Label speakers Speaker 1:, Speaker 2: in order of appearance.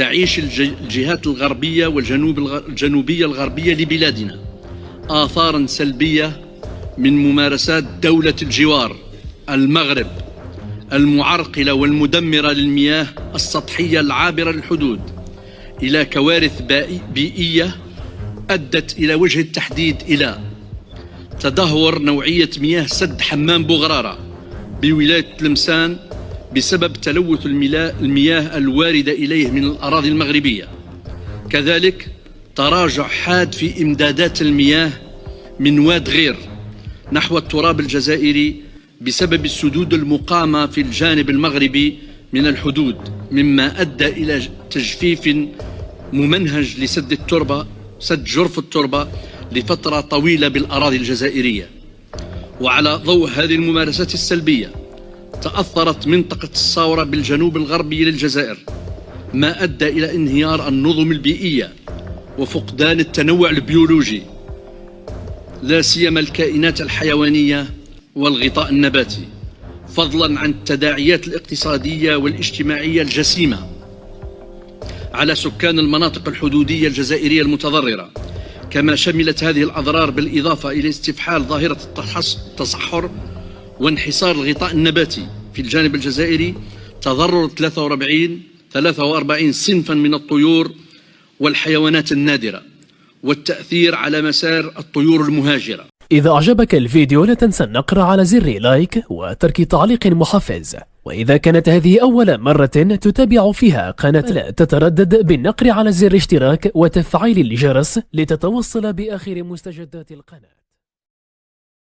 Speaker 1: تعيش الجهات الغربية الجنوبية الغربية لبلادنا آثارا سلبية من ممارسات دولة الجوار المغرب المعرقلة والمدمرة للمياه السطحية العابرة للحدود إلى كوارث بيئية أدت إلى وجه التحديد إلى تدهور نوعية مياه سد حمام بوغرارة بولاية تلمسان بسبب تلوث المياه الواردة إليه من الأراضي المغربية. كذلك تراجع حاد في إمدادات المياه من واد غير نحو التراب الجزائري بسبب السدود المقامة في الجانب المغربي من الحدود، مما أدى إلى تجفيف ممنهج لسد سد جرف التربة لفترة طويلة بالأراضي الجزائرية. وعلى ضوء هذه الممارسات السلبية تأثرت منطقة الصاورة بالجنوب الغربي للجزائر، ما أدى إلى انهيار النظم البيئية وفقدان التنوع البيولوجي لا سيما الكائنات الحيوانية والغطاء النباتي، فضلا عن التداعيات الاقتصادية والاجتماعية الجسيمة على سكان المناطق الحدودية الجزائرية المتضررة. كما شملت هذه الأضرار بالإضافة إلى استفحال ظاهرة التصحر وانحصار الغطاء النباتي في الجانب الجزائري، تضرر 43 صنفا من الطيور والحيوانات النادرة، والتأثير على مسار الطيور المهاجرة.
Speaker 2: إذا أعجبك الفيديو لا تنسى النقر على زر لايك وترك تعليق محفز، وإذا كانت هذه أول مرة تتابع فيها قناة لا تتردد بالنقر على زر اشتراك وتفعيل الجرس لتتوصل بآخر مستجدات القناة.